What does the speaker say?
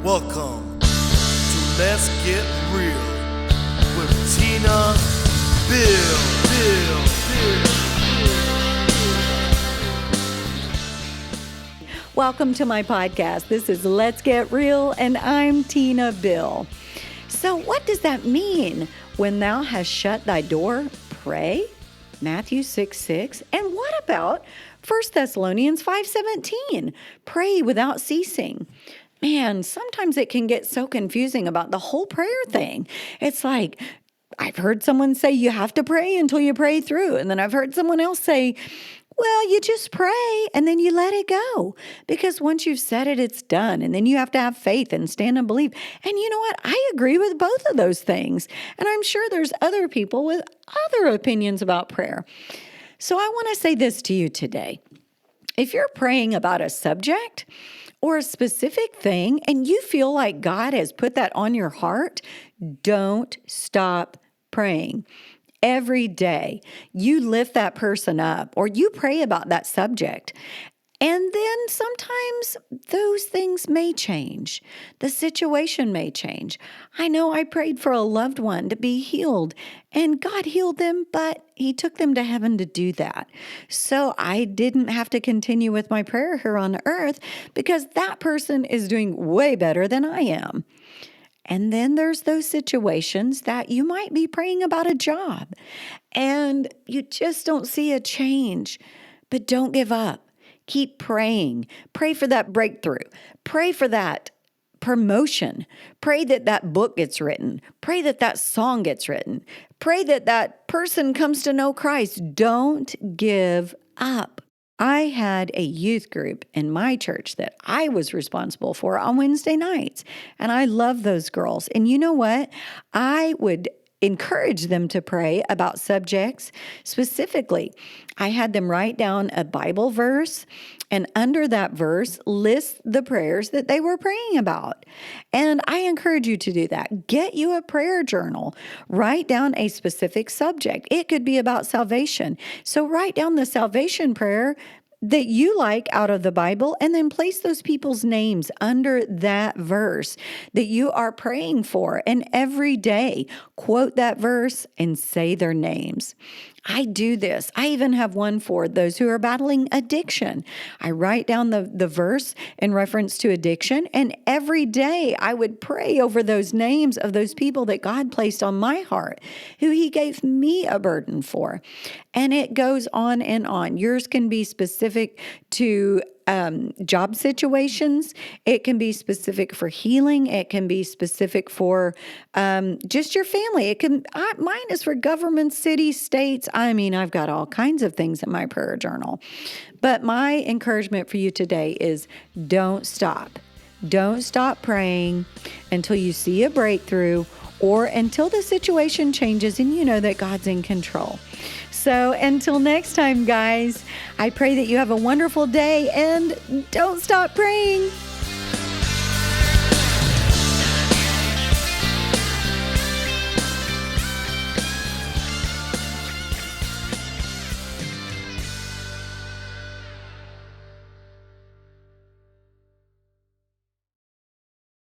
Welcome to Let's Get Real with Tina, Bill. Welcome to my podcast. This is Let's Get Real, and I'm Tina Bill. So what does that mean? When thou hast shut thy door, pray? Matthew 6:6. And what about 1 Thessalonians 5:17? Pray without ceasing. Man, sometimes it can get so confusing about the whole prayer thing. It's like, I've heard someone say you have to pray until you pray through. And then I've heard someone else say, well, you just pray and then you let it go. Because once you've said it, it's done. And then you have to have faith and stand and believe. And you know what? I agree with both of those things. And I'm sure there's other people with other opinions about prayer. So I want to say this to you today. If you're praying about a subject or a specific thing and you feel like God has put that on your heart, don't stop praying. Every day, you lift that person up or you pray about that subject. And then sometimes those things may change. The situation may change. I know I prayed for a loved one to be healed and God healed them, but He took them to heaven to do that. So I didn't have to continue with my prayer here on earth because that person is doing way better than I am. And then there's those situations that you might be praying about a job and you just don't see a change, but don't give up. Keep praying. Pray for that breakthrough. Pray for that promotion. Pray that that book gets written. Pray that that song gets written. Pray that that person comes to know Christ. Don't give up. I had a youth group in my church that I was responsible for on Wednesday nights, and I love those girls. And you know what? I would encourage them to pray about subjects specifically. I had them write down a Bible verse, and under that verse, list the prayers that they were praying about. And I encourage you to do that. Get you a prayer journal. Write down a specific subject. It could be about salvation. So write down the salvation prayer that you like out of the Bible, and then place those people's names under that verse that you are praying for. And every day, quote that verse and say their names. I do this. I even have one for those who are battling addiction. I write down the verse in reference to addiction, and every day I would pray over those names of those people that God placed on my heart, who He gave me a burden for. And it goes on and on. Yours can be specific to job situations. It can be specific for healing. It can be specific for just your family. Mine is for government, cities, states. I mean, I've got all kinds of things in my prayer journal. But my encouragement for you today is don't stop. Don't stop praying until you see a breakthrough or until the situation changes and you know that God's in control. So until next time, guys, I pray that you have a wonderful day and don't stop praying.